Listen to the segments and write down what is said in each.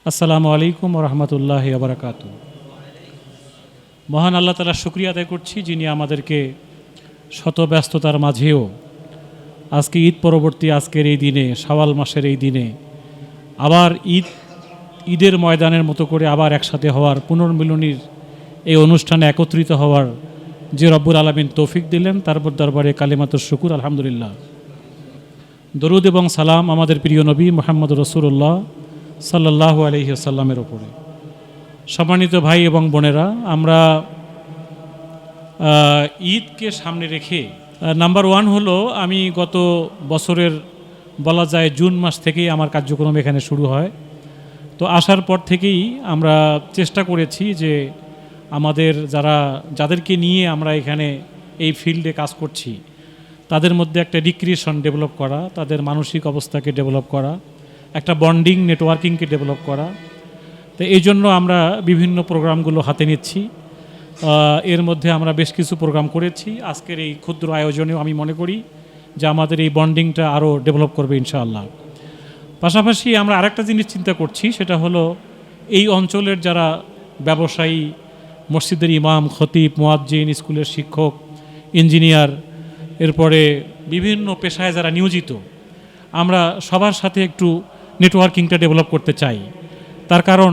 আসসালামু আলাইকুম রহমতুল্লাহ বারাকাতু। মহান আল্লাহ তাআলার শুকরিয়া আদায় করছি, যিনি আমাদেরকে শত ব্যস্ততার মাঝেও আজকে ঈদ পরবর্তী আজকের এই দিনে, শাওয়াল মাসের এই দিনে আবার ঈদের ময়দানের মতো করে আবার একসাথে হওয়ার, পুনর্মিলনীর এই অনুষ্ঠানে একত্রিত হওয়ার যে রব্বুল আলামিন তৌফিক দিলেন, তার দরবারে কালিমাতুশ শুকুর, আলহামদুলিল্লাহ। দরুদ এবং সালাম আমাদের প্রিয় নবী মুহাম্মদ রাসূলুল্লাহ সাল্লাল্লাহু আলাইহি ওয়াসাল্লামের ওপরে। সম্মানিত ভাই এবং বোনেরা, আমরা ঈদকে সামনে রেখে নাম্বার ওয়ান হলো, আমি গত বছরের বলা যায় জুন মাস থেকেই আমার কার্যক্রম এখানে শুরু হয়। তো আসার পর থেকেই আমরা চেষ্টা করেছি যে আমাদের যাদেরকে নিয়ে আমরা এখানে এই ফিল্ডে কাজ করছি তাদের মধ্যে একটা রিক্রিয়েশন ডেভেলপ করা, তাদের মানসিক অবস্থাকে ডেভেলপ করা, একটা বন্ডিং নেটওয়ার্কিংকে ডেভেলপ করা। তো এই জন্য আমরা বিভিন্ন প্রোগ্রামগুলো হাতে নিচ্ছি। এর মধ্যে আমরা বেশ কিছু প্রোগ্রাম করেছি। আজকের এই ক্ষুদ্র আয়োজনেও আমি মনে করি যে আমাদের এই বন্ডিংটা আরও ডেভেলপ করবে ইনশাআল্লাহ। পাশাপাশি আমরা আরেকটা জিনিস চিন্তা করছি, সেটা হলো এই অঞ্চলের যারা ব্যবসায়ী, মসজিদের ইমাম, খতিব, মুয়াজ্জিন, স্কুলের শিক্ষক, ইঞ্জিনিয়ার, এরপরে বিভিন্ন পেশায় যারা নিয়োজিত, আমরা সবার সাথে একটু নেটওয়ার্কিংটা ডেভেলপ করতে চাই। তার কারণ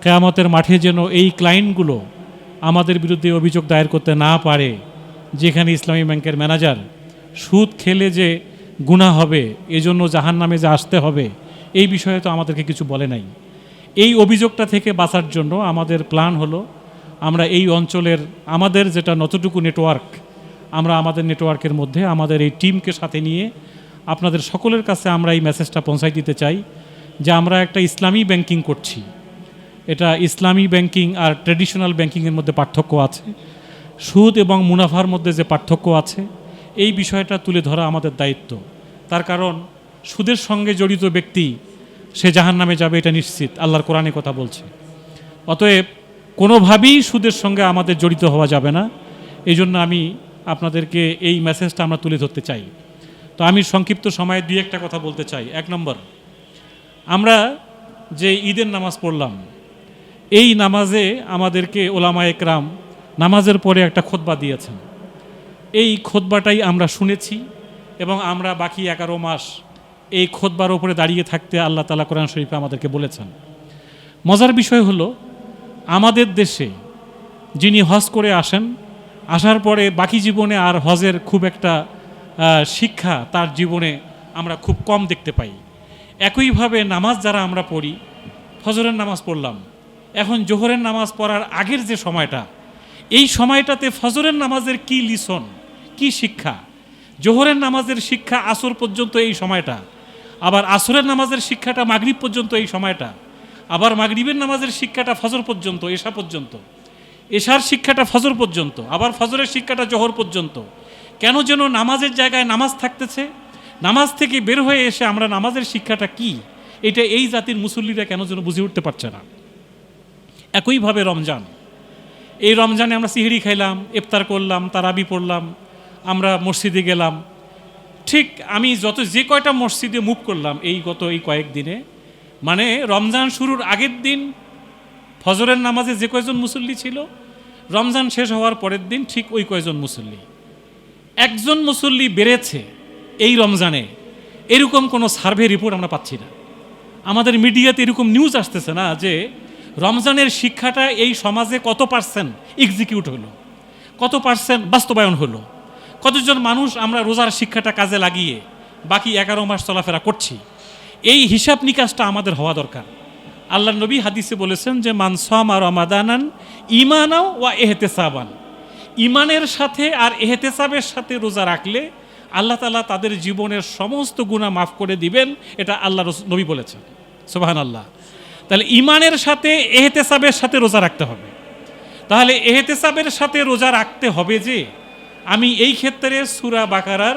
কিয়ামতের মাঠে যেন এই ক্লায়েন্টগুলো আমাদের বিরুদ্ধে অভিযোগ দায়ের করতে না পারে, যেখানে ইসলামী ব্যাংকের ম্যানেজার সুদ খেলে যে গুনাহ হবে, এজন্য জাহান্নামে যে আসতে হবে, এই বিষয়ে তো আমাদেরকে কিছু বলে নাই। এই অভিযোগটা থেকে বাঁচার জন্য আমাদের প্ল্যান হলো, আমরা এই অঞ্চলের আমাদের যেটা যতটুকু নেটওয়ার্ক, আমরা আমাদের নেটওয়ার্কের মধ্যে আমাদের এই টিমকে সাথে নিয়ে আপনাদের সকলের কাছে আমরা এই মেসেজটা পৌঁছাই দিতে চাই যে আমরা একটা ইসলামী ব্যাংকিং করছি। এটা ইসলামী ব্যাংকিং আর ট্র্যাডিশনাল ব্যাংকিংয়ের মধ্যে পার্থক্য আছে, সুদ এবং মুনাফার মধ্যে যে পার্থক্য আছে, এই বিষয়টা তুলে ধরা আমাদের দায়িত্ব। তার কারণ সুদের সঙ্গে জড়িত ব্যক্তি সে জাহান্নামে যাবে, এটা নিশ্চিত, আল্লাহর কোরআনে কথা বলছে। অতএব কোনোভাবেই সুদের সঙ্গে আমাদের জড়িত হওয়া যাবে না। এই জন্য আমি আপনাদেরকে এই মেসেজটা আমরা তুলে ধরতে চাই। তো আমি সংক্ষিপ্ত সময়ে দুই একটা কথা বলতে চাই। এক নম্বর, আমরা যে ঈদের নামাজ পড়লাম, এই নামাজে আমাদেরকে ওলামায়ে কেরাম নামাজের পরে একটা খুতবা দিয়েছেন। এই খুতবাটাই আমরা শুনেছি এবং আমরা বাকি 11 মাস এই খুতবার উপরে দাঁড়িয়ে থাকতে আল্লাহ তাআলা কোরআন শরীফে আমাদেরকে বলেছেন। মজার বিষয় হলো, আমাদের দেশে যিনি হজ করে আসেন, আসার পরে বাকি জীবনে আর হজের খুব একটা শিক্ষা তার জীবনে আমরা খুব কম দেখতে পাই। একইভাবে নামাজ যারা আমরা পড়ি, ফজরের নামাজ পড়লাম, এখন জোহরের নামাজ পড়ার আগের যে সময়টা, এই সময়টাতে ফজরের নামাজের কি লিসন, কি শিক্ষা, জোহরের নামাজের শিক্ষা আসর পর্যন্ত এই সময়টা, আবার আসরের নামাজের শিক্ষাটা মাগরিব পর্যন্ত এই সময়টা, আবার মাগরিবের নামাজের শিক্ষাটা ফজর পর্যন্ত, এশা পর্যন্ত, এশার শিক্ষাটা ফজর পর্যন্ত, আবার ফজরের শিক্ষাটা জোহর পর্যন্ত। কেন যেন নামাজের জায়গায় নামাজ থাকতেছে, নামাজ থেকে বের হয়ে এসে আমরা নামাজের শিক্ষাটা কি, এটা এই জাতির মুসল্লিরা কেন যেন বুঝে উঠতে পারছে না। একইভাবে রমজান, এই রমজানে আমরা সিহরি খাইলাম, ইফতার করলাম, তারাবি পড়লাম, আমরা মসজিদে গেলাম। ঠিক আমি যে কয়টা মসজিদে মুভ করলাম এই কয়েকদিনে, মানে রমজান শুরুর আগের দিন ফজরের নামাজে যে কয়জন মুসল্লি ছিল, রমজান শেষ হওয়ার পরের দিন ঠিক ওই কয়জন মুসল্লি। একজন মুসল্লি বেড়েছে এই রমজানে, এরকম কোনো সার্ভে রিপোর্ট আমরা পাচ্ছি না। আমাদের মিডিয়াতে এরকম নিউজ আসতেছে না যে রমজানের শিক্ষাটা এই সমাজে কত পার্সেন্ট এক্সিকিউট হলো, কত পার্সেন্ট বাস্তবায়ন হলো, কতজন মানুষ আমরা রোজার শিক্ষাটা কাজে লাগিয়ে বাকি 11 মাস চলাফেরা করছি। এই হিসাব নিকাশটা আমাদের হওয়া দরকার। আল্লাহ নবী হাদিসে বলেছেন যে মান সামা রমাদানান ঈমানাও ওয়া ইহতিসাবান, ঈমানের সাথে আর ইহতিসাবের সাথে রোজা রাখলে আল্লাহ তাআলা তাদের জীবনের সমস্ত গুনাহ মাফ করে দিবেন, এটা আল্লাহ নবী বলেছেন। সুবহানাল্লাহ। তাহলে ঈমানের সাথে ইহতিসাবের সাথে রোজা রাখতে হবে। তাহলে ইহতিসাবের সাথে রোজা রাখতে হবে যে আমি এই ক্ষেত্রে সূরা বাকারার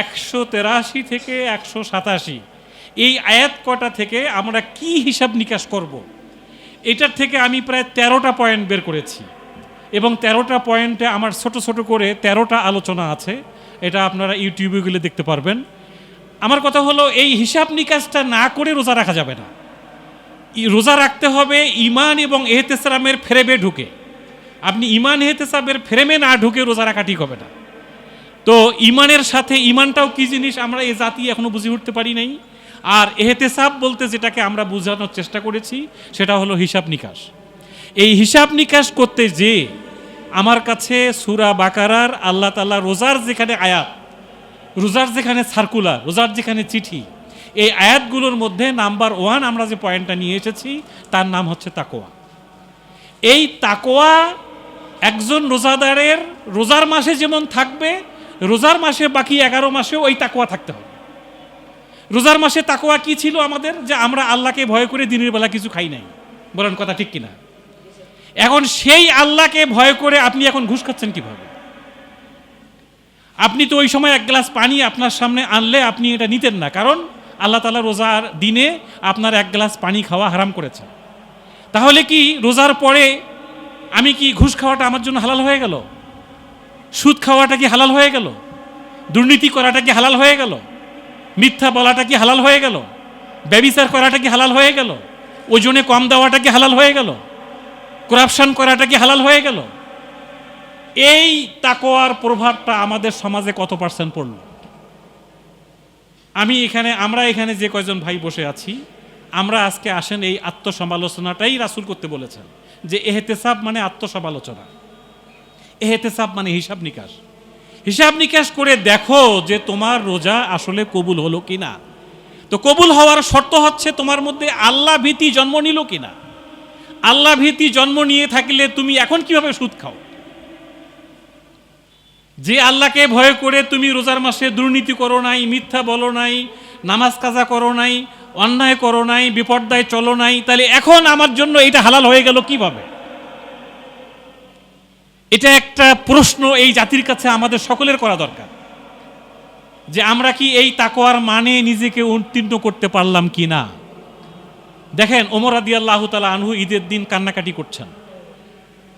183 থেকে 187 এই আয়াত কটা থেকে আমরা কি হিসাব নিকাশ করব, এটার থেকে আমি প্রায় 13টা পয়েন্ট বের করেছি এবং 13টা পয়েন্টে আমার ছোট ছোট করে 13টা আলোচনা আছে। এটা আপনারা ইউটিউবে গেলে দেখতে পারবেন। আমার কথা হলো, এই হিসাব নিকাশটা না করে রোজা রাখা যাবে না। রোজা রাখতে হবে ঈমান এবং ইহতিসামের ফ্রেমে ঢুকে। আপনি ঈমান ইহতিসাবের ফ্রেমে না ঢুকে রোজা রাখা ঠিক হবে না। তো ঈমানের সাথে, ঈমানটাও কি জিনিস আমরা এই জাতি এখনো বুঝে উঠতে পারি নাই। আর ইহতিসাব বলতে যেটাকে আমরা বোঝানোর চেষ্টা করেছি সেটা হলো হিসাব নিকাশ। এই হিসাব নিকাশ করতে যে আমার কাছে সূরা বাকারার আল্লাহ তাআলা রোজার যেখানে আয়াত, রোজার যেখানে সার্কুলার, রোজার যেখানে চিঠি, এই আয়াতগুলোর মধ্যে নাম্বার 1 আমরা যে পয়েন্টটা নিয়ে এসেছি তার নাম হচ্ছে তাকওয়া। এই তাকওয়া একজন রোজাদারের রোজার মাসে যেমন থাকবে, রোজার মাসে বাকি 11 মাসেও ওই তাকওয়া থাকতে হবে। রোজার মাসে তাকওয়া কি ছিল আমাদের? যে আমরা আল্লাহকে ভয় করে দিনের বেলা কিছু খাই নাই। বলেন কথা ঠিক কিনা? এখন সেই আল্লাহকে ভয় করে আপনি এখন ঘুষ খাচ্ছেন কিভাবে? আপনি তো ওই সময় এক গ্লাস পানি আপনার সামনে আনলে আপনি এটা নিতেন না, কারণ আল্লাহ তাআলা রোজার দিনে আপনার এক গ্লাস পানি খাওয়া হারাম করেছে। তাহলে কি রোজার পরে আমি কি ঘুষ খাওয়াটা আমার জন্য হালাল হয়ে গেল? সুদ খাওয়াটা কি হালাল হয়ে গেল? দুর্নীতি করাটা কি হালাল হয়ে গেল? মিথ্যা বলাটা কি হালাল হয়ে গেল? ব্যভিচার করাটা কি হালাল হয়ে গেল? ওজনে কম দেওয়াটা কি হালাল হয়ে গেল? করাপশন করাটা কি হালাল হয়ে গেল? এই তাকওয়ার প্রভাবটা আমাদের সমাজে কত পার্সেন্ট পড়ল? আমরা এখানে যে কয়জন ভাই বসে আছি, আমরা আজকে আসেন এই আত্মসমালোচনাটাই রাসূল করতে বলেছেন, যে ইহতিসাব মানে আত্মসমালোচনা, ইহতিসাব মানে হিসাব নিকাশ। হিসাব নিকাশ করে দেখো যে তোমার রোজা আসলে কবুল হলো কিনা। তো কবুল হওয়ার শর্ত হচ্ছে তোমার মধ্যে আল্লাহ ভীতি জন্ম নিল কিনা। আল্লাহ ভীতি জন্ম নিয়ে থাকলে তুমি এখন কিভাবে সুদ খাও? যে আল্লাহকে ভয় করে তুমি রোজার মাসে দুর্নীতি করো নাই, মিথ্যা বলো নাই, নামাজ কাজা করো নাই, অন্যায় করো নাই, বিপর্দায় চলো নাই, তাহলে এখন আমার জন্য এটা হালাল হয়ে গেল কিভাবে? এটা একটা প্রশ্ন এই জাতির কাছে আমাদের সকলের করা দরকার, যে আমরা কি এই তাকওয়ার মানে নিজেকে উত্তীর্ণ করতে পারলাম কি না। দেখেন, ওমর রাদিয়াল্লাহু তাআলা আনহু ঈদের দিন কান্নাকাটি করছেন।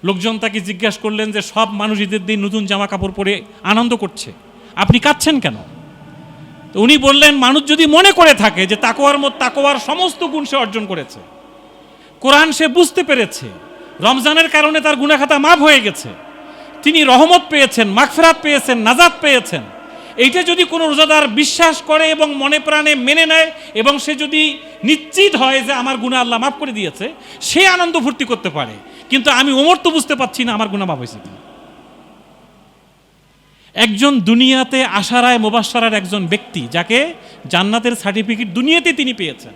লোকজন তাকে জিজ্ঞাসা করলেন যে সব মানুষ ঈদের দিন নতুন জামা কাপড় পরে আনন্দ করছে, আপনি কাঁদছেন কেন? তো উনি বললেন, মানুষ যদি মনে করে থাকে যে তাকওয়ার সমস্ত গুণ সে অর্জন করেছে, কোরআন সে বুঝতে পেরেছে, রমজানের কারণে তার গুনাহ খাতা মাফ হয়ে গেছে, তিনি রহমত পেয়েছেন, মাগফিরাত পেয়েছেন, নাজাত পেয়েছেন, এইটা যদি কোনো রোজাদার বিশ্বাস করে এবং মনে প্রাণে মেনে নেয় এবং সে যদি নিশ্চিত হয় যে আমার গুনাহ আল্লাহ মাফ করে দিয়েছে, সে আনন্দ ফুর্তি করতে পারে। কিন্তু আমি ওমর তো বুঝতে পারছি না আমার গুনাহ মাফ হয়েছে কি। একজন দুনিয়াতে আশারায় মুবাশশারার একজন ব্যক্তি, যাকে জান্নাতের সার্টিফিকেট দুনিয়াতে তিনি পেয়েছেন,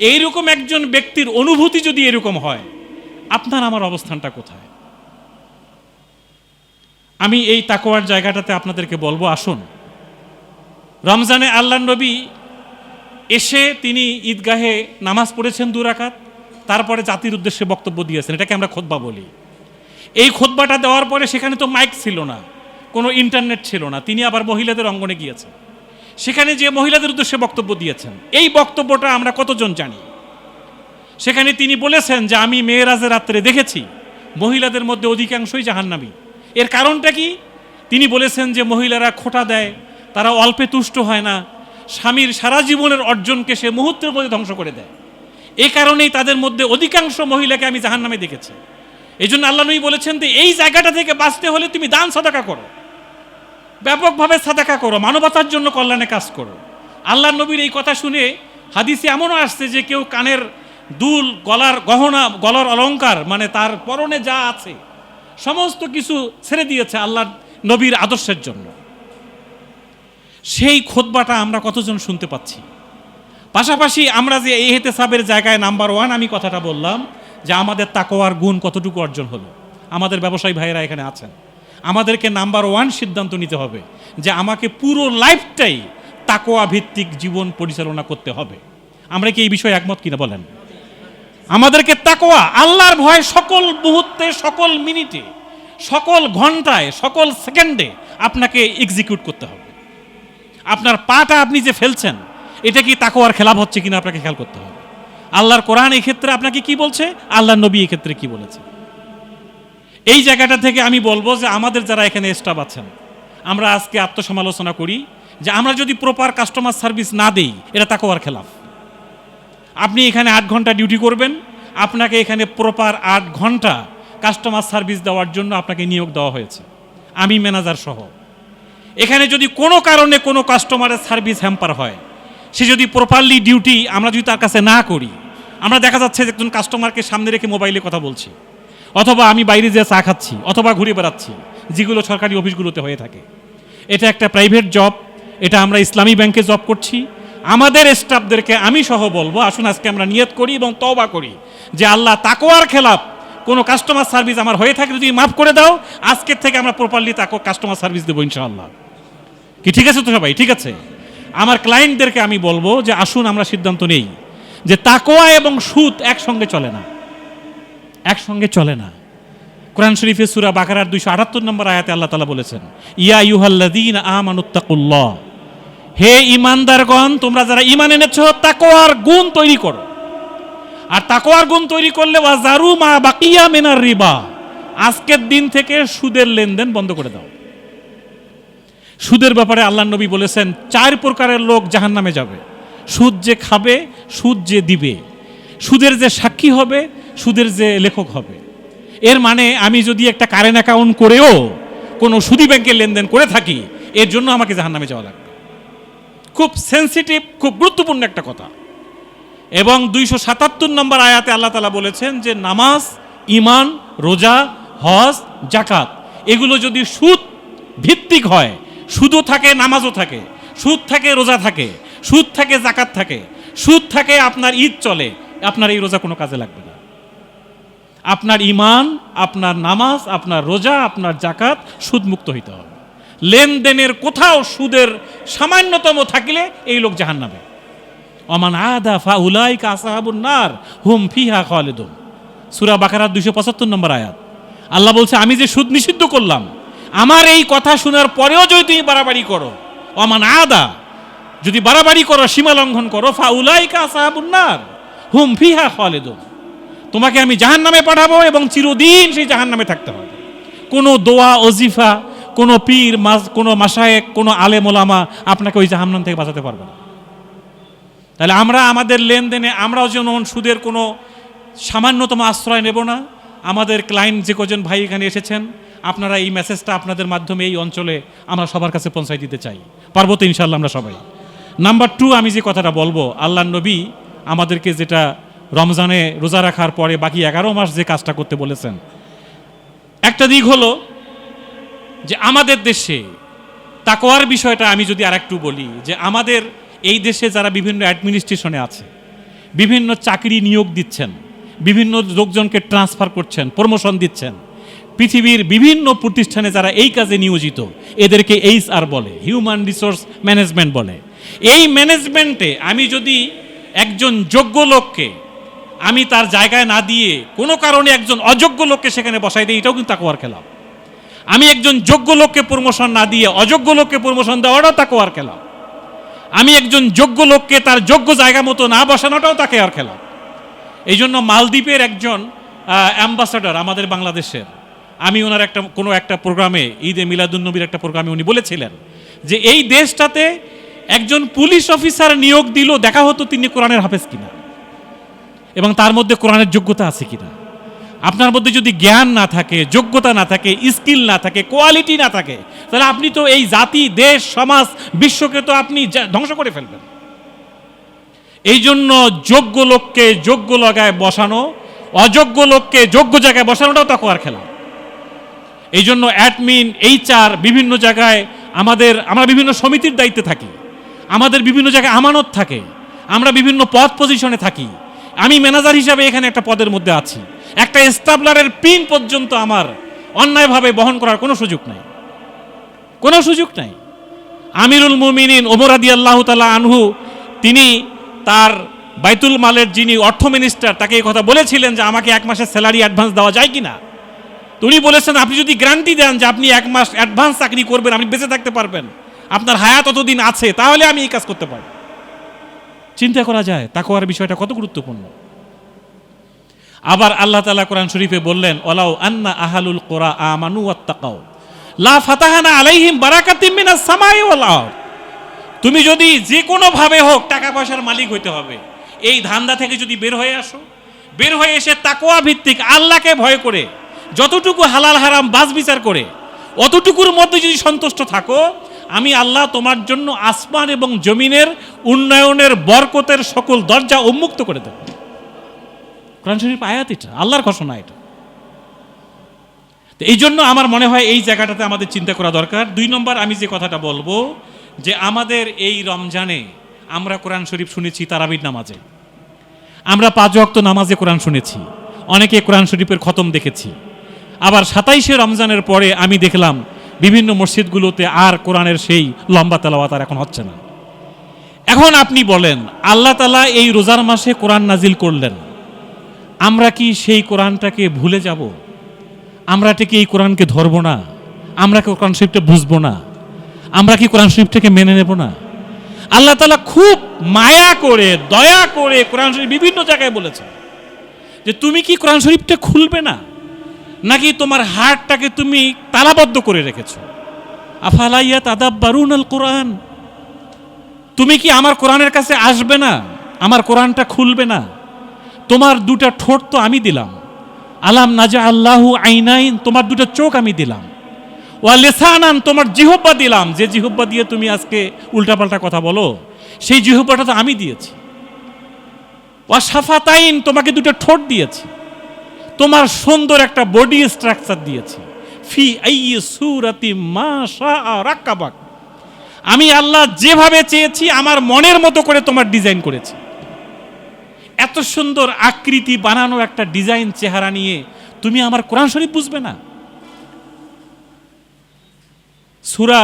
এইরকম একজন ব্যক্তির অনুভূতি যদি এরকম হয়, আপনার আমার অবস্থানটা কোথায়? আমি এই তাকওয়ার জায়গাটাতে আপনাদেরকে বলবো, আসুন রমজানে আল্লাহর নবী এসে তিনি ঈদগাহে নামাজ পড়েছেন 2 রাকাত, তারপরে জাতির উদ্দেশ্যে বক্তব্য দিয়েছেন, এটাকে আমরা খুতবা বলি। এই খুতবাটা দেওয়ার পরে সেখানে তো মাইক ছিল না, কোনো ইন্টারনেট ছিল না, তিনি আবার মহিলাদের অঙ্গনে গিয়েছেন, সেখানে যে মহিলাদের উদ্দেশ্যে বক্তব্য দিয়েছেন। এই বক্তব্যটা আমরা কতজন জানি? সেখানে তিনি বলেছেন যে আমি মেরাজের রাত্রে দেখেছি মহিলাদের মধ্যে অধিকাংশই জাহান্নামী। এর কারণটা কি? তিনি বলেছেন যে মহিলারা খোঁটা দেয়, তারা অল্পে তুষ্ট হয় না, স্বামীর সারা জীবনের অর্জনকে সে মুহূর্তের মধ্যে ধ্বংস করে দেয়। এই কারণেই তাদের মধ্যে অধিকাংশ মহিলাকে আমি জাহান্নামে দেখেছি। এই জন্য আল্লাহ নবী বলেছেন যে এই জায়গাটা থেকে বাঁচতে হলে তুমি দান সাদাকা করো, ব্যাপকভাবে সাদাকা করো, মানবতার জন্য কল্যাণে কাজ করো। আল্লাহ নবীর এই কথা শুনে হাদিসে এমনও আসছে যে কেউ কানের দুল, গলার গহনা, গলার অলংকার, মানে তার পরনে যা আছে সমস্ত কিছু ছেড়ে দিয়েছে আল্লাহ নবীর আদর্শের জন্য। সেই খুতবাটা আমরা কতজন শুনতে পাচ্ছি? পাশাপাশি আমরা যে এই ইহতিসাবের জায়গায় নাম্বার 1 আমি কথাটা বললাম যে আমাদের তাকওয়ার গুণ কতটুকু অর্জন হলো। আমাদের ব্যবসায়ী ভাইয়েরা এখানে আছেন, আমাদেরকে নাম্বার 1 সিদ্ধান্ত নিতে হবে যে আমাকে পুরো লাইফটাই তাকওয়া ভিত্তিক জীবন পরিচালনা করতে হবে। আমরা কি এই বিষয়ে একমত কিনা বলেন? আমাদেরকে তাকওয়া, আল্লাহর ভয় সকল মুহূর্তে, সকল মিনিটে, সকল ঘন্টায়, সকল সেকেন্ডে আপনাকে এক্সিকিউট করতে হবে। আপনার পাটা আপনি যে ফেলছেন, এটা কি তাকওয়ার খেলাফ হচ্ছে কিনা আপনাকে খেয়াল করতে হবে। আল্লাহর কোরআন এই ক্ষেত্রে আপনাকে কি বলছে, আল্লাহর নবী এই ক্ষেত্রে কি বলেছে। এই জায়গাটা থেকে আমি বলবো যে আমাদের যারা এখানে স্টাফ আছেন, আমরা আজকে আত্মসমালোচনা করি যে আমরা যদি প্রপার কাস্টমার সার্ভিস না দেই, এটা তাকওয়ার খেলাফ। আপনি এখানে 8 ঘন্টা ডিউটি করবেন, আপনাকে এখানে প্রপার 8 ঘন্টা কাস্টমার সার্ভিস দেওয়ার জন্য আপনাকে নিয়োগ দেওয়া হয়েছে, আমি ম্যানেজার সহ। এখানে যদি কোনো কারণে কোনো কাস্টমারের সার্ভিস হ্যাম্পার হয়, সে যদি প্রপারলি ডিউটি আমরা যদি তার কাছে না করি, আমরা দেখা যাচ্ছে যে একজন কাস্টমারকে সামনে রেখে মোবাইলে কথা বলছি, অথবা আমি বাইরে যেয়ে চা খাচ্ছি, অথবা ঘুরে বেড়াচ্ছি, যেগুলো সরকারি অফিসগুলোতে হয়ে থাকে। এটা একটা প্রাইভেট জব, এটা আমরা ইসলামী ব্যাংকে জব করছি। আমাদের স্টাফদেরকে আমি সহ বলবো, আসুন আজকে আমরা নিয়ত করি এবং তওবা করি যে আল্লাহ, তাকওয়ার খেলাফ কোনো কাস্টমার সার্ভিস আমার হয়ে থাকে যদি মাফ করে দাও, আজকের থেকে আমরা প্রপারলি কাস্টমার সার্ভিস দেবো ইনশাআল্লাহ। কি ঠিক আছে তো সবাই? ঠিক আছে। আমার ক্লায়েন্টদেরকে আমি বলবো যে আসুন আমরা সিদ্ধান্ত নেই যে তাকওয়া এবং সুদ একসঙ্গে চলে না, একসঙ্গে চলে না। কোরআন শরীফে সূরা বাকারার 278 নম্বর আয়াতে আল্লাহ তাআলা বলেছেন, ইয়া আইয়ুহাল্লাযীনা আমানুত্তাকুল্লাহ, হে ঈমানদারগণ, তোমরা যারা ঈমান এনেছো তাকওয়ার গুণ তৈরি করো। আর তাকওয়ার গুণ তৈরি করলে ওয়াজারু মা বাকিয়া মিনার রিবা, আজকের দিন থেকে সুদের লেনদেন বন্ধ করে দাও। সুদের ব্যাপারে আল্লাহর নবী বলেছেন 4 প্রকারের লোক জাহান্নামে যাবে। সুদ যে খাবে, সুদ যে দিবে, সুদের যে সাক্ষী হবে, সুদের যে লেখক হবে। এর মানে আমি যদি একটা কারেন্ট অ্যাকাউন্ট করেও কোনো সুদী ব্যাংকের লেনদেন করে থাকি, এর জন্য আমাকে জাহান্নামে যাওয়া লাগবে। খুব সেন্সিটিভ, খুব গুরুত্বপূর্ণ একটা কথা। এবং 277 নম্বর আয়াতে আল্লাহ তাআলা বলেছেন যে নামাজ, ঈমান, রোজা, হজ, যাকাত এগুলো যদি সুদ ভিত্তিক হয়, সুদও থাকে, নামাজও থাকে, সুদ থাকে, রোজা থাকে, সুদ থাকে, যাকাত থাকে, সুদ থাকে, আপনার ঈদ চলে, আপনার এই রোজা কোনো কাজে লাগবে না। আপনার ঈমান, আপনার নামাজ, আপনার রোজা, আপনার যাকাত সুদমুক্ত হইতে হবে। লেনদেনের কোথাও সুদের সামান্যতম থাকলে এই লোক জাহান্নামে। ওমান আদা ফাউলাইকা আসহাবুন নার হুম ফিহা খালিদুন, সূরা বাকারার 275 নম্বর আয়াত। আল্লাহ বলছে, আমি যে সুদ নিষিদ্ধ করলাম, আমার এই কথা শোনার পরেও যদি তুমি বাড়াবাড়ি করো, ওমান আদা, যদি বাড়াবাড়ি করো, সীমা লঙ্ঘন করো, ফাউলাইকা আসহাবুন নার হুম ফিহা খালিদুন, তোমাকে আমি জাহান্নামে পাঠাবো এবং চিরদিন সেই জাহান্নামে থাকতে হবে। কোনো দোয়া, ওজিফা, কোনো পীর, কোনো মাশায়েখ, কোনো আলেম ওলামা আপনাকে ওই জাহান্নাম থেকে বাঁচাতে পারবে না। তাহলে আমরা আমাদের লেনদেনে আমরাও যেন সুদের কোনো সামান্যতম আশ্রয় নেব না। আমাদের ক্লায়েন্ট যে কজন ভাই এখানে এসেছেন, আপনারা এই মেসেজটা আপনাদের মাধ্যমে এই অঞ্চলে আমরা সবার কাছে পৌঁছায় দিতে চাই। পারবো তো ইনশাআল্লাহ আমরা সবাই। নাম্বার 2, আমি যে কথাটা বলবো, আল্লাহর নবী আমাদেরকে যেটা রমজানে রোজা রাখার পরে বাকি 11 মাস যে কাজটা করতে বলেছেন, একটা দিক হলো যে আমাদের দেশে তাকওয়ার বিষয়টা আমি যদি আরেকটু বলি, যে আমাদের এই দেশে যারা বিভিন্ন অ্যাডমিনিস্ট্রেশনে আছে, বিভিন্ন চাকরি নিয়োগ দিচ্ছেন, বিভিন্ন লোকজনকে ট্রান্সফার করছেন, প্রমোশন দিচ্ছেন, পৃথিবীর বিভিন্ন প্রতিষ্ঠানে যারা এই কাজে নিয়োজিত, এদেরকে HR বলে, হিউম্যান রিসোর্স ম্যানেজমেন্ট বলে। এই ম্যানেজমেন্টে আমি যদি একজন যোগ্য লোককে আমি তার জায়গায় না দিয়ে কোনো কারণে একজন অযোগ্য লোককে সেখানে বসাই দিই, এটাও কিন্তু তাকওয়ার খেলাফ। আমি একজন যোগ্য লোককে প্রমোশন না দিয়ে অযোগ্য লোককে প্রমোশন দেওয়াটাও তাকওয়ার খেলাফ। আমি একজন যোগ্য লোককে তার যোগ্য জায়গা মতো না বসানোটাও তাকওয়ার খেলাফ। এই জন্য মালদ্বীপের একজন অ্যাম্বাসাডার আমাদের বাংলাদেশের, আমি ওনার কোনো একটা প্রোগ্রামে, ঈদে মিলাদুন্নবীর একটা প্রোগ্রামে উনি বলেছিলেন যে এই দেশটাতে একজন পুলিশ অফিসার নিয়োগ দিল, দেখা হতো তিনি কোরআনের হাফেজ কিনা এবং তার মধ্যে কোরআনের যোগ্যতা আছে কিনা। আপনার মধ্যে যদি জ্ঞান না থাকে, যোগ্যতা না থাকে, স্কিল না থাকে, কোয়ালিটি না থাকে, তাহলে আপনি তো এই জাতি, দেশ, সমাজ, বিশ্বকে তো আপনি ধ্বংস করে ফেলবেন। এই জন্য যোগ্য লোককে যোগ্য জায়গায় বসানো, অযোগ্য লোককে যোগ্য জায়গায় বসানোটাও তাকওয়ার খেলা। এই জন্য অ্যাডমিন, HR বিভিন্ন জায়গায় আমরা বিভিন্ন সমিতির দায়িত্বে থাকি, আমাদের বিভিন্ন জায়গায় আমানত থাকে, আমরা বিভিন্ন পদ পজিশনে থাকি। আমি ম্যানেজার হিসাবে এখানে একটা পদের মধ্যে আছি, একটা স্টাবলারের পিন পর্যন্ত আমার অন্যায়ভাবে বহন করার কোনো সুযোগ নাই, কোনো সুযোগ নাই। আমিরুল মুমিনিন ওমর রাদিয়াল্লাহু তাআলা আনহু, তিনি তার বাইতুল মালের যিনি অর্থ মিনিস্টার, তাকে এই কথা বলেছিলেন যে আমাকে 1 মাসের স্যালারি অ্যাডভান্স দেওয়া যায় কিনা। তো উনি বলেছেন, আপনি যদি গ্যারান্টি দেন যে আপনি 1 মাস অ্যাডভান্স চাকরি করবেন, আপনি বেঁচে থাকতে পারবেন, আপনার হায়াত ততদিন আছে, তাহলে আমি এই কাজ করতে পারব। চিন্তা করা যায় তাকওয়ার বিষয়টা কত গুরুত্বপূর্ণ। আবার আল্লাহ তাআলা কোরআন শরীফে বললেন, ওয়ালাউ আন্না আহলুল কুরা আমানু ওয়াত্তাকাউ লা ফাতাহানা আলাইহিম বারাকাতিম মিনাস সামাই ওয়াল আরদ। তুমি যদি যে কোনো ভাবে হোক টাকা পয়সার মালিক হইতে হবে, এই ধান্দা থেকে যদি বের হয়ে আসো, বের হয়ে এসে তাকওয়া ভিত্তিক আল্লাহকে ভয় করে যতটুকু হালাল হারাম বাছ বিচার করে অতটুকুর মধ্যে যদি সন্তুষ্ট থাকো, আমি আল্লাহ তোমার জন্য আসমান এবং জমিনের উন্নয়নের বরকতের সকল দরজা উন্মুক্ত করে দেব। কোরআন শরীফ আয়াত, এটা আল্লাহর ঘোষণা। এটা তো এই জন্য আমার মনে হয় এই জায়গাটাতে আমাদের চিন্তা করা দরকার। 2 নম্বর আমি যে কথাটা বলবো, যে আমাদের এই রমজানে আমরা কোরআন শরীফ শুনেছি তারাবির নামাজে, আমরা 5 ওয়াক্ত নামাজে কোরআন শুনেছি, অনেকে কোরআন শরীফের খতম দেখেছি। আবার 27শে রমজানের পরে আমি দেখলাম বিভিন্ন মসজিদগুলোতে আর কোরআনের সেই লম্বা তেলাওয়াত আর এখন হচ্ছে না। এখন আপনি বলেন, আল্লাহ তাআলা এই রোজার মাসে কোরআন নাজিল করলেন, আমরা কি সেই কোরআনটাকে ভুলে যাব? আমরা কি এই কোরআনকে ধরব না? আমরা কি কোরআন শরীফটা বুঝবো না? আমরা কি কোরআন শরীফটাকে মেনে নেব না? আল্লাহ তাআলা খুব মায়া করে দয়া করে কোরআন শরীফ বিভিন্ন জায়গায় বলেছেন যে তুমি কি কোরআন শরীফটা খুলবে না, নাকি তোমার হার্টটাকে তুমি তালাবদ্ধ করে রেখেছো? আফালা ইয়াতাদাব্বারুনাল কোরআন, তুমি কি আমার কোরআনের কাছে আসবে না, আমার কোরআনটা খুলবে না? তোমার 2টা ঠোঁট তো আমি দিলাম, আলাম নাজআল্লাহু আইনাইন, তোমার 2টা চোখ আমি দিলাম, ওয়া লিসানান, তোমার জিহ্বা দিলাম, যে জিহ্বা দিয়ে তুমি আজকে উল্টাপাল্টা কথা বলো, সেই জিহ্বাটা তো আমি দিয়েছি। ওয়া শাফাতাইন, তোমাকে 2টা ঠোঁট দিয়েছি, তোমার সুন্দর একটা বডি স্ট্রাকচার দিয়েছি। ফি আইয়ি সূরাতি মা শাআ রাক্কাবাক, আমি আল্লাহ যেভাবে চেয়েছি আমার মনের মতো করে তোমার ডিজাইন করেছি। এত সুন্দর আকৃতি বানানো একটা ডিজাইন চেহারা নিয়ে তুমি আমার কোরআন শরীফ বুঝবে না? সূরা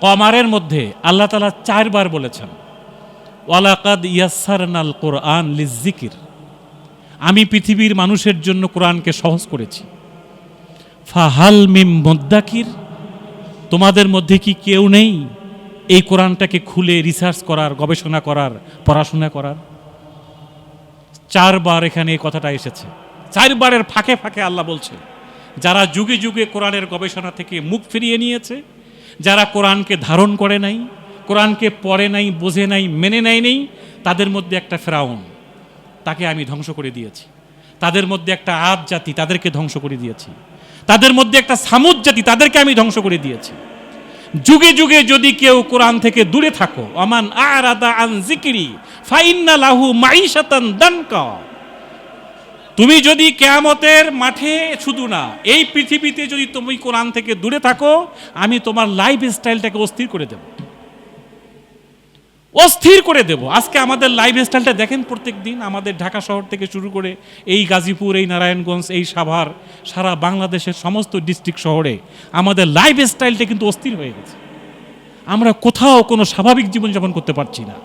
কমারের মধ্যে আল্লাহ তাআলা 4 বার বলেছেন, ওয়ালাকাদ ইয়াসসারনাল কোরআন লিযিকির, আমি পৃথিবীর মানুষের জন্য কোরআনকে সহজ করেছি। ফাহাল মিম মুদ্দাকির, তোমাদের মধ্যে কি কেউ নেই এই কোরআনটাকে খুলে রিসার্চ করার, গবেষণা করার, পড়াশোনা করার? 4 বার এখানে এই কথাটা এসেছে। 4 বারের ফাঁকে ফাঁকে আল্লাহ বলছে, যারা যুগে যুগে কোরআনের গবেষণা থেকে মুখ ফিরিয়ে নিয়েছে, যারা কোরআনকে ধারণ করে নাই, কোরআনকে পড়ে নাই, বোঝে নাই, মেনে নেয়, তাদের মধ্যে একটা ফেরাউন, তাকে আমি ধ্বংস করে দিয়েছি। তাদের মধ্যে একটা আদ জাতি, তাদেরকে ধ্বংস করে দিয়েছি। তাদের মধ্যে একটা সামুদ জাতি, তাদেরকে আমি ধ্বংস করে দিয়েছি। যুগে যুগে যদি কেউ কোরআন থেকে দূরে থাকো, আমান আরাদা আন যিকরি ফাইন্না লাহু মাঈশাতান দানকা, তুমি যদি কিয়ামতের মাঠে শুধু না এই পৃথিবীতে যদি তুমি কোরআন থেকে দূরে থাকো, আমি তোমার লাইফ স্টাইলটাকে অস্থির করে দেব, অস্থির করে দেব। আজকে আমাদের লাইফ স্টাইলটা দেখেন, প্রত্যেক দিন আমাদের ঢাকা শহর থেকে শুরু করে এই গাজীপুর, এই নারায়ণগঞ্জ, এই সাভার, সারা বাংলাদেশের সমস্ত ডিস্ট্রিক্ট শহরে আমাদের লাইফ স্টাইলটা কিন্তু অস্থির হয়ে গেছে। আমরা কোথাও কোনো স্বাভাবিক জীবনযাপন করতে পারছি না।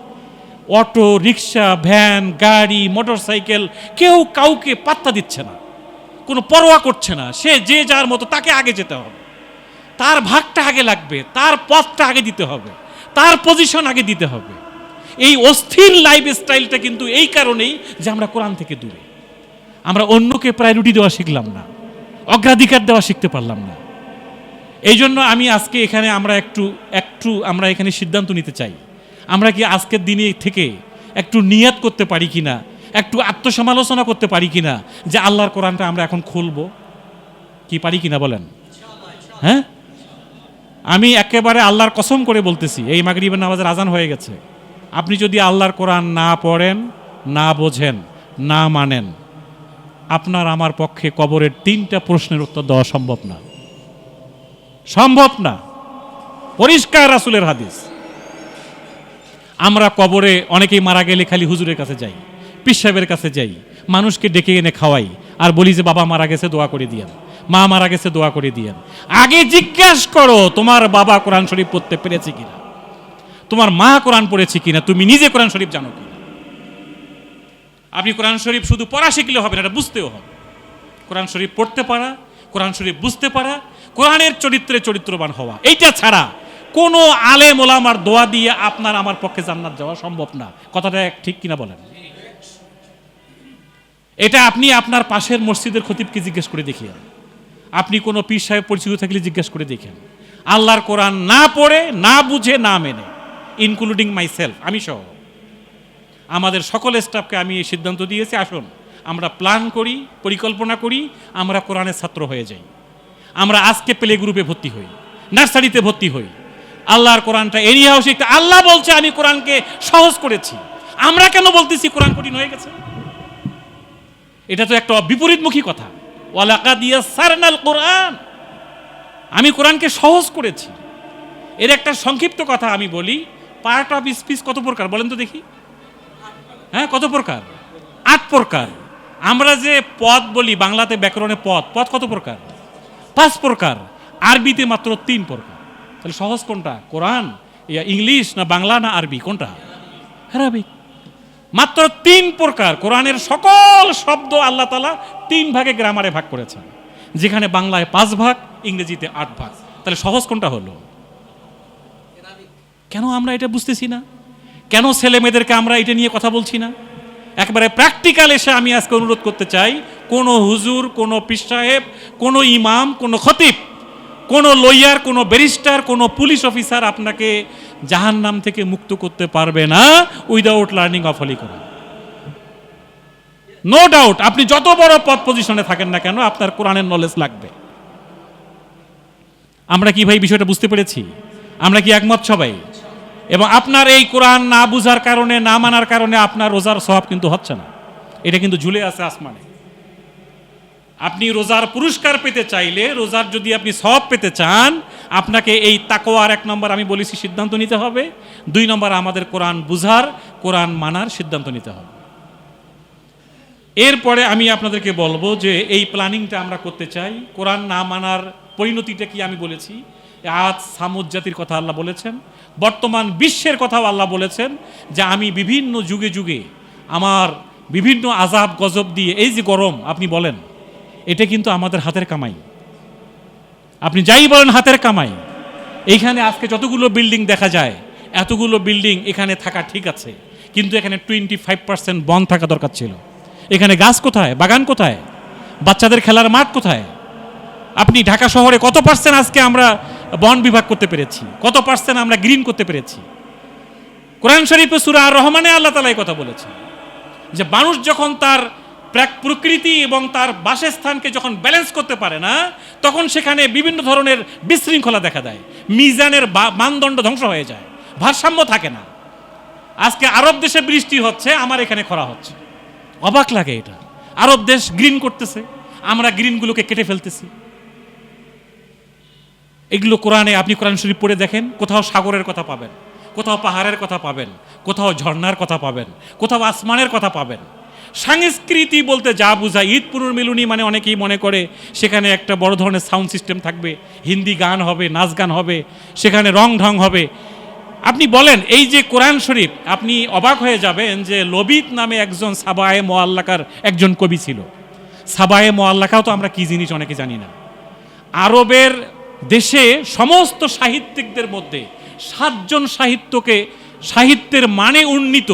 অটো, রিক্সা, ভ্যান, গাড়ি, মোটরসাইকেল, কেউ কাউকে পাত্তা দিচ্ছে না, কোনো পরোয়া করছে না। সে যে যার মতো, তাকে আগে যেতে হবে, তার ভাগটা আগে লাগবে, তার পথটা আগে দিতে হবে, তার পজিশন আগে দিতে হবে। এই অস্থির লাইফ স্টাইলটা কিন্তু এই কারণেই যে আমরা কোরআন থেকে দূরে, আমরা অন্যকে প্রায়োরিটি দেওয়া শিখলাম না, অগ্রাধিকার দেওয়া শিখতে পারলাম না। এই জন্য আমি আজকে এখানে আমরা একটু আমরা এখানে সিদ্ধান্ত নিতে চাই, আমরা কি আজকের দিনে থেকে একটু নিয়াত করতে পারি কিনা, একটু আত্মসমালোচনা করতে পারি কিনা যে আল্লাহর কোরআনটা আমরা এখন খুলবো, কি পারি কিনা বলেন? হ্যাঁ, আমি একেবারে আল্লাহর কসম করে বলতেছি, এই মাগরিবের নামাজের আজান হয়ে গেছে, আপনি যদি আল্লাহর কোরআন না পড়েন, না বোঝেন, না মানেন, আপনার আমার পক্ষে কবরের 3টা প্রশ্নের উত্তর দেওয়া সম্ভব না, সম্ভব না। পরিষ্কার রাসূলের হাদিস। আমরা কবরে অনেকেই মারা গেলে খালি হুজুরের কাছে যাই, পীর সাহেবের কাছে যাই, মানুষকে ডেকে এনে খাওয়াই আর বলি যে বাবা মারা গেছে, দোয়া করে দিয়েন, মা মারা গেছে, দোয়া করে দিয়েন। আগে জিজ্ঞাসা করো তোমার বাবা কোরআন শরীফ পড়তে পেরেছে কিনা, তোমার মা কোরআন পড়েছে কিনা, তুমি নিজে কোরআন শরীফ জানো কিনা। আপনি কোরআন শরীফ শুধু পড়া শিখলে হবে না, এটা বুঝতেও হবে। কোরআন শরীফ পড়তে পারা, কোরআন শরীফ বুঝতে পারা, কোরআনের চরিত্রে চরিত্রবান হওয়া, এইটা ছাড়া কোনো আলেম ওলামার দোয়া দিয়ে আপনার আমার পক্ষে জান্নাত যাওয়া সম্ভব না। কথাটা ঠিক কিনা বলেন? এটা আপনি আপনার পাশের মসজিদের খতিবকে জিজ্ঞেস করে দেখিয়ে, আপনি কোনো পীর সাহেব পরিচিত থাকলে জিজ্ঞেস করে দেখেন, আল্লাহর কোরআন না পড়ে, না বুঝে, না মেনে, ইনক্লুডিং মাই সেলফ, আমি সহ, আমাদের সকল স্টাফকে আমি এই সিদ্ধান্ত দিয়েছি, আসুন আমরা প্ল্যান করি, পরিকল্পনা করি, আমরা কোরআনের ছাত্র হয়ে যাই। আমরা আজকে প্লে গ্রুপে ভর্তি হই, নার্সারিতে ভর্তি হই, আল্লাহর কোরআনটা এরিয়াও শিখতে। আল্লাহ বলছে আমি কোরআনকে সহজ করেছি, আমরা কেন বলতেছি কোরআন কঠিন হয়ে গেছে? এটা তো একটা বিপরীতমুখী কথা। ওয়ালাকাদ ইয়াসসারনাল কোরআন, আমি কোরআনকে সহজ করেছি। এর একটা সংক্ষিপ্ত কথা আমি বলি, পার্ট অফ স্পিচ কত প্রকার বলেন তো দেখি? হ্যাঁ, কত প্রকার? 8 প্রকার। আমরা যে পদ বলি বাংলাতে ব্যাকরণে পদ, পদ কত প্রকার? 5 প্রকার। আরবিতে মাত্র 3 প্রকার। তাহলে সহজ কোনটা? কোরআন, ইংলিশ না বাংলা না আরবি? কোনটা? আরবি। মাত্র 3 প্রকার। কোরআনের সকল শব্দ আল্লাহ তাআলা 3 ভাগে গ্রামারে ভাগ করেছেন, যেখানে বাংলায় 5 ভাগ, ইংরেজিতে 8 ভাগ। তাহলে সহজ কোনটা হলো? কেন আমরা এটা বুঝতেছি না? কেন ছেলে মেয়েদেরকে আমরা এটা নিয়ে কথা বলছি না? একবারে প্র্যাকটিক্যাল এসে আমি আজকে অনুরোধ করতে চাই, কোনো হুজুর, কোনো পীর সাহেব, কোনো ইমাম, কোনো খতিব, কোনো লয়ার, কোনো ব্যারিস্টার, কোনো পুলিশ অফিসার আপনাকে জাহান্নাম থেকে মুক্ত করতে পারবে না without learning of holy Quran. No doubt, আপনি যত বড় পদ পজিশনে থাকেন না কেন, আপনার কোরআনের নলেজ লাগবে। আমরা কি ভাই বিষয়টা বুঝতে পেরেছি? আমরা কি একমত সবাই? এবং আপনার এই কোরআন না বুঝার কারণে, না মানার কারণে আপনার রোজার সওয়াব কিন্তু হচ্ছে না, এটা কিন্তু ঝুলে আছে আসমানে। আপনি রোজার পুরস্কার পেতে চাইলে, রোজার যদি আপনি সওয়াব পেতে চান, আপনাকে এই তাকওয়ার 1 নম্বর আমি বলেছি সিদ্ধান্ত নিতে হবে, 2 নম্বর আমাদের কোরআন বুঝার, কোরআন মানার সিদ্ধান্ত নিতে হবে। এরপরে আমি আপনাদেরকে বলবো যে এই প্ল্যানিংটা আমরা করতে চাই। কোরআন না মানার পরিণতিটা কি আমি বলেছি? আজ সামুদ জাতির কথা আল্লাহ বলেছেন, বর্তমান বিশ্বের কথাও আল্লাহ বলেছেন যে আমি বিভিন্ন যুগে যুগে আমার বিভিন্ন আযাব গজব দিয়ে, এই যে গরম আপনি বলেন, এটা কিন্তু আমাদের হাতের কামাই। আপনি যাই বলেন হাতের কামাই। এইখানে আজকে যতগুলো বিল্ডিং দেখা যায়, এতগুলো বিল্ডিং এখানে থাকা ঠিক আছে, কিন্তু এখানে 25% বন থাকা দরকার ছিল। এখানে গাছ কোথায়? বাগান কোথায়? বাচ্চাদের খেলার মাঠ কোথায়? আপনি ঢাকা শহরে কত পার্সেন্ট আজকে আমরা বন বিভাগ করতে পেরেছি? কত পার্সেন্ট আমরা গ্রিন করতে পেরেছি? কোরআন শরীফে সূরা আর রহমানে আল্লাহ তাআলা এই কথা বলেছেন যে মানুষ যখন তার প্রকৃতি এবং তার বাসস্থানকে যখন ব্যালেন্স করতে পারে না, তখন সেখানে বিভিন্ন ধরনের বিশৃঙ্খলা দেখা দেয়, মিজানের মানদণ্ড ধ্বংস হয়ে যায়, ভারসাম্য থাকে না। আজকে আরব দেশে বৃষ্টি হচ্ছে, আমার এখানে খরা হচ্ছে। অবাক লাগে এটা। আরব দেশ গ্রিন করতেছে, আমরা গ্রিনগুলোকে কেটে ফেলতেছি। এগুলো কোরআনে, আপনি কোরআন শরীফ পড়ে দেখেন, কোথাও সাগরের কথা পাবেন, কোথাও পাহাড়ের কথা পাবেন, কোথাও ঝর্ণার কথা পাবেন, কোথাও আসমানের কথা পাবেন। সংস্কৃতি বলতে যা বোঝায়, ঈদ পুনর্মিলনী মানে অনেকেই মনে করে সেখানে একটা বড় ধরনের সাউন্ড সিস্টেম থাকবে, হিন্দি গান হবে, নাচ গান হবে, সেখানে রং ঢং হবে। আপনি বলেন এই যে কোরআন শরীফ, আপনি অবাক হয়ে যাবেন যে লবিত নামে একজন সাবায়ে মোয়াল্লাকার একজন কবি ছিল। সাবায়ে মোয়াল্লাকাও তো আমরা কি জিনিস অনেকে জানি না। আরবের দেশে সমস্ত সাহিত্যিকদের মধ্যে 7 জন সাহিত্যের মানে উন্নীত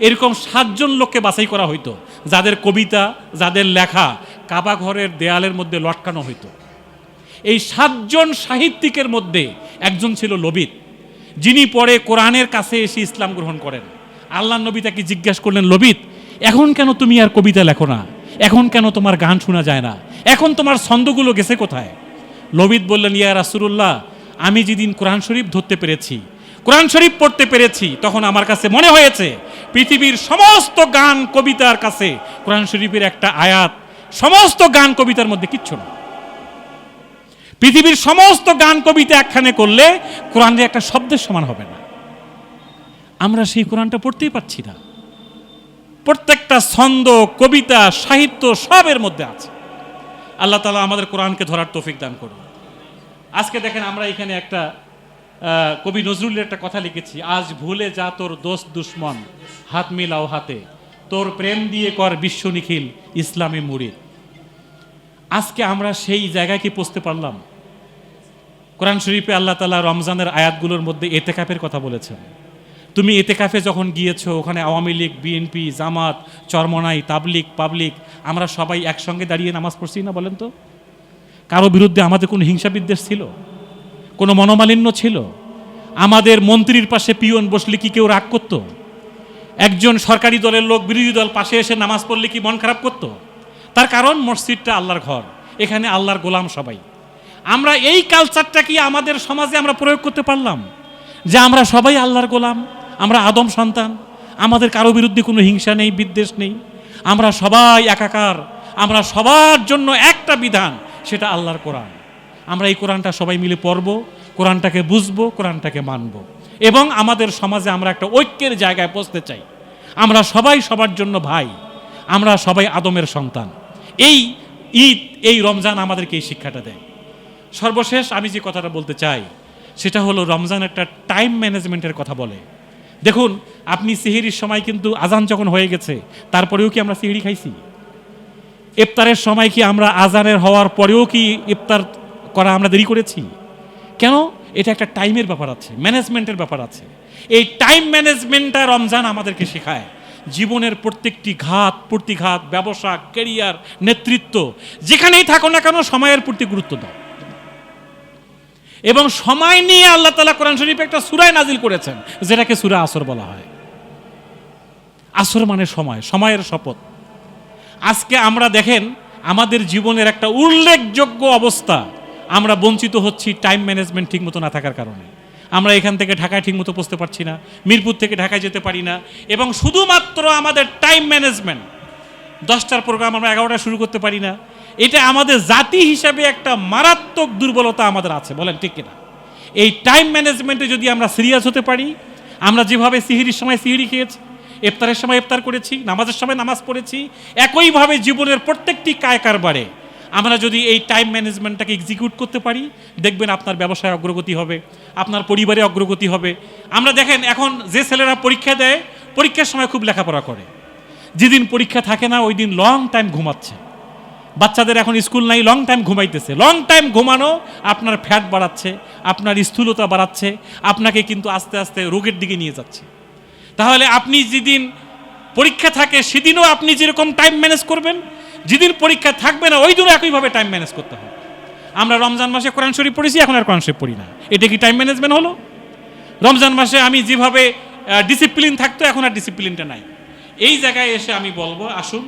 এরকম 7 জন লোককে বাছাই করা হইতো, যাদের কবিতা, যাদের লেখা কাবা ঘরের দেয়ালের মধ্যে লটকানো হইতো। এই 7 জন সাহিত্যিকের মধ্যে একজন ছিল লবিত, যিনি পরে কোরআনের কাছে এসে ইসলাম গ্রহণ করেন। আল্লাহ নবী তাকে জিজ্ঞাসা করলেন, লবিত, এখন কেন তুমি আর কবিতা লেখো না? এখন কেন তোমার গান শোনা যায় না? এখন তোমার ছন্দগুলো গেছে কোথায়? লবিত বললেন, ইয়া রাসূলুল্লাহ, আমি যেদিন কোরআন শরীফ ধরতে পেরেছি, কোরআন শরীফ পড়তে পেরেছি, তখন আমার কাছে মনে হয়েছে পৃথিবীর সমস্ত গান কবিতার কাছে কোরআন শরীফের একটা আয়াত সমস্ত গান কবিতার মধ্যে কিচ্ছু না। পৃথিবীর সমস্ত গান কবিতা একখানে করলে কোরআনের একটা শব্দের সমান হবে না। আমরা সেই কোরআনটা পড়তেই পারছি না। প্রত্যেকটা ছন্দ, কবিতা, সাহিত্য সবের মধ্যে আছে। আল্লাহ তাআলা আমাদের কোরআনকে ধরার তৌফিক দান করুন। আজকে দেখেন আমরা এখানে একটা কবি নজরুলের একটা কথা লিখেছি, আজ ভুলে যা তোর দোস্ত দুশ্মন, হাত মিলাও হাতে, তোর প্রেম দিয়ে কর বিশ্ব নিখিল ইসলামী মুরিদ। আজকে আমরা সেই জায়গায় কি পৌঁছতে পারলাম? কোরআন শরীফে আল্লাহ তাআলা রমজানের আয়াতগুলোর মধ্যে এতেকাফের কথা বলেছেন। তুমি এতেকাফে যখন গিয়েছো, ওখানে আওয়ামী লীগ, বিএনপি, জামাত, চরমনাই, তাবলিগ, পাবলিক, আমরা সবাই একসঙ্গে দাঁড়িয়ে নামাজ পড়ছি না? বলেন তো, কারো বিরুদ্ধে আমাদের কোনো হিংসা বিদ্বেষ ছিল? কোনো মনোমালিন্য ছিল? আমাদের মন্ত্রীর পাশে পিয়ন বসলে কি কেউ রাগ করত? একজন সরকারি দলের লোক বিরোধী দল পাশে এসে নামাজ পড়লে কি মন খারাপ করতো? তার কারণ মসজিদটা আল্লাহর ঘর, এখানে আল্লাহর গোলাম সবাই। আমরা এই কালচারটা কি আমাদের সমাজে আমরা প্রয়োগ করতে পারলাম যে আমরা সবাই আল্লাহর গোলাম, আমরা আদম সন্তান, আমাদের কারো বিরুদ্ধে কোনো হিংসা নেই, বিদ্বেষ নেই, আমরা সবাই একাকার, আমরা সবার জন্য একটা বিধান, সেটা আল্লাহর কোরআন। আমরা এই কোরআনটা সবাই মিলে পড়ব, কোরআনটাকে বুঝবো, কোরআনটাকে মানব, এবং আমাদের সমাজে আমরা একটা ঐক্যের জায়গায় পৌঁছতে চাই। আমরা সবাই সবার জন্য ভাই, আমরা সবাই আদমের সন্তান। এই ঈদ, এই রমজান আমাদেরকে এই শিক্ষাটা দেয়। সর্বশেষ আমি যে কথাটা বলতে চাই সেটা হলো, রমজান একটা টাইম ম্যানেজমেন্টের কথা বলে। দেখুন, আপনি সিহরির সময় কিন্তু আজান যখন হয়ে গেছে তারপরেও কি আমরা সিহরি খাইছি? ইফতারের সময় কি আমরা আজানের হওয়ার পরেও কি ইফতার করা আমরা দেরি করেছি? কেন? এটা একটা টাইমের ব্যাপার আছে, ম্যানেজমেন্টের ব্যাপার আছে। এই টাইম ম্যানেজমেন্টটা রমজান আমাদেরকে শেখায়। জীবনের প্রত্যেকটি ঘাত প্রতিঘাত, ব্যবসা, ক্যারিয়ার, নেতৃত্ব, যেখানেই থাকো না কেন সময়ের প্রতি গুরুত্ব দাও। এবং সময় নিয়ে আল্লাহ তাআলা কোরআন শরীফে একটা সূরা নাজিল করেছেন, যেটাকে সূরা আসর বলা হয়। আসর মানে সময়, সময়ের শপথ। আজকে আমরা দেখেন আমাদের জীবনের একটা উল্লেখযোগ্য অবস্থা, আমরা বঞ্চিত হচ্ছি টাইম ম্যানেজমেন্ট ঠিক মতো না থাকার কারণে। আমরা এখান থেকে ঢাকায় ঠিক মতো পৌঁছতে পারছি না, মিরপুর থেকে ঢাকায় যেতে পারি না, এবং শুধুমাত্র আমাদের টাইম ম্যানেজমেন্ট, 10টার প্রোগ্রাম আমরা 11টায় শুরু করতে পারি না। এটা আমাদের জাতি হিসাবে একটা মারাত্মক দুর্বলতা আমাদের আছে, বলেন ঠিক কিনা? এই টাইম ম্যানেজমেন্টে যদি আমরা সিরিয়াস হতে পারি, আমরা যেভাবে সিহরির সময় সিহরি খেয়েছি, ইফতারের সময় ইফতার করেছি, নামাজের সময় নামাজ পড়েছি, একইভাবে জীবনের প্রত্যেকটি কায় কারবারে আমরা যদি এই টাইম ম্যানেজমেন্টটাকে এক্সিকিউট করতে পারি, দেখবেন আপনার ব্যবসায় অগ্রগতি হবে, আপনার পরিবারে অগ্রগতি হবে। আমরা দেখেন এখন যে ছেলেরা পরীক্ষা দেয়, পরীক্ষার সময় খুব লেখাপড়া করে, যেদিন পরীক্ষা থাকে না ওই দিন লং টাইম ঘুমাচ্ছে। বাচ্চাদের এখন স্কুল নাই, লং টাইম ঘুমাইতেছে। লং টাইম ঘুমানো আপনার ফ্যাট বাড়াচ্ছে, আপনার স্থূলতা বাড়াচ্ছে, আপনাকে কিন্তু আস্তে আস্তে রোগের দিকে নিয়ে যাচ্ছে। তাহলে আপনি যেদিন পরীক্ষা থাকে সেদিনও আপনি যেরকম টাইম ম্যানেজ করবেন, যেদিন পরীক্ষা থাকবে না ওই দিনও একইভাবে টাইম ম্যানেজ করতে হবে। আমরা রমজান মাসে কোরআন শরীফ পড়েছি, এখন আর কোরআন শরীফ পড়ি না, এটা কি টাইম ম্যানেজমেন্ট হলো? রমজান মাসে আমি যেভাবে ডিসিপ্লিন থাকতো, এখন আর ডিসিপ্লিনটা নাই। এই জায়গায় এসে আমি বলবো, আসুন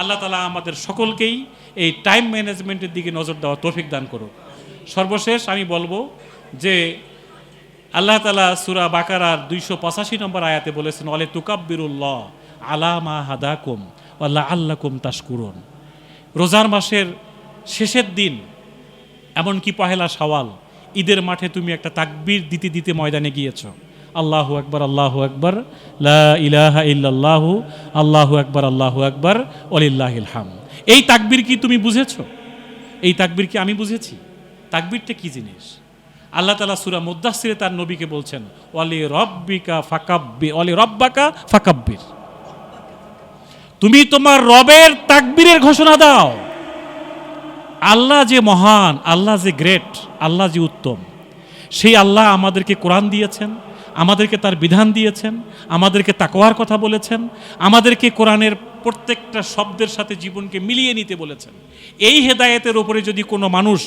আল্লাহ তাআলা আমাদের সকলকেই এই টাইম ম্যানেজমেন্টের দিকে নজর দেওয়া তৌফিক দান করুক। সর্বশেষ আমি বলবো যে আল্লাহ তাআলা সূরা বাকারার 285 নম্বর আয়াতে বলেছেন, ওয়ালে তুকাব্বিরুল্লাহ আলা মা হাদাকুম ওয়া লাআল্লাকুম তাশকুরুন। রোজার মাসের শেষের দিন, এমনকি পহেলা শাওয়াল, ঈদের মাঠে তুমি একটা তাকবীর দিতে দিতে ময়দানে গিয়েছো, আল্লাহু আকবার, আল্লাহু আকবার, লা ইলাহা ইল্লাল্লাহু, আল্লাহু আকবার, আল্লাহু আকবার, ওয়ালিল্লাহিল হামদ। এই তাকবীর কি তুমি বুঝেছো? এই তাকবীর কি আমি বুঝেছি? তাকবীরটা কি জিনিস? আল্লাহ তাআলা সূরা মুদ্দাসসিরে তার নবীকে বলছেন, ওয়ালি রব্বিকা ফাকাব্বির, ওয়ালি রব্বাকা ফাকাব্বির, তুমি তোমার রবের তাকবীরের ঘোষণা দাও। আল্লাহ যে মহান, আল্লাহ যে গ্রেট, আল্লাহ যে উত্তম, সেই আল্লাহ আমাদেরকে কোরআন দিয়েছেন, আমাদেরকে তার বিধান দিয়েছেন, আমাদেরকে তাকওয়ার কথা বলেছেন, আমাদেরকে কোরআনের প্রত্যেকটা শব্দের সাথে জীবনকে মিলিয়ে নিতে বলেছেন। এই হেদায়েতের ওপরে যদি কোনো মানুষ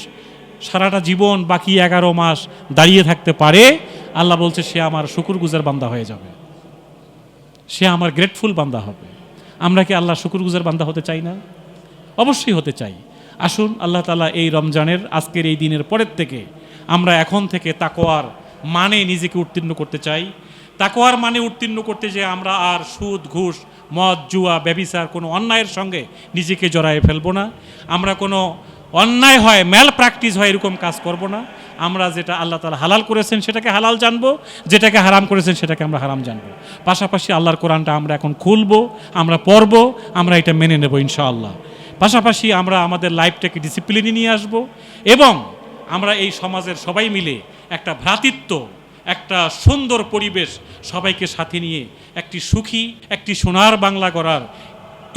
সারাটা জীবন, বাকি 11 মাস দাঁড়িয়ে থাকতে পারে, আল্লাহ বলছে সে আমার শুকরগুজার বান্দা হয়ে যাবে, সে আমার গ্রেটফুল বান্দা হবে। আমরা কি আল্লাহ শুকরগুজার বান্দা হতে চাই না? অবশ্যই হতে চাই। আসুন আল্লাহ তাআলা এই রমজানের আজকের এই দিনের পরের থেকে আমরা এখন থেকে তাকওয়ার মানে নিজেকে উত্তীর্ণ করতে চাই। তাকওয়ার মানে উত্তীর্ণ করতে যে আমরা আর সুদ, ঘুষ, মদ, জুয়া, ব্যভিচার, কোনো অন্যায়ের সঙ্গে নিজেকে জড়ায়ে ফেলবো না। আমরা কোনো অন্যায় হয়, ম্যাল প্র্যাকটিস হয়, এরকম কাজ করব না। আমরা যেটা আল্লাহ তাআলা হালাল করেছেন সেটাকে হালাল জানবো, যেটাকে হারাম করেছেন সেটাকে আমরা হারাম জানবো। পাশাপাশি আল্লাহর কোরআনটা আমরা এখন খুলবো, আমরা পড়বো, আমরা এটা মেনে নেব ইনশাআল্লাহ। পাশাপাশি আমরা আমাদের লাইফটাকে ডিসিপ্লিনে নিয়ে আসব, এবং আমরা এই সমাজের সবাই মিলে একটা ভ্রাতৃত্ব, একটা সুন্দর পরিবেশ, সবাইকে সাথে নিয়ে একটি সুখী, একটি সোনার বাংলা গড়ার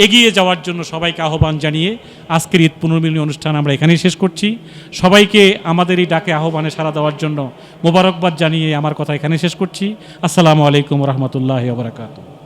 এগিয়ে যাওয়ার জন্য সবাইকে আহ্বান জানিয়ে আজকের ঈদ পুনর্মিলনী অনুষ্ঠান আমরা এখানেই শেষ করছি। সবাইকে আমাদের এই ডাকে আহ্বানে সাড়া দেওয়ার জন্য মোবারকবাদ জানিয়ে আমার কথা এখানে শেষ করছি। আসসালামু আলাইকুম ওয়া রাহমাতুল্লাহি ওয়া বারাকাতুহু।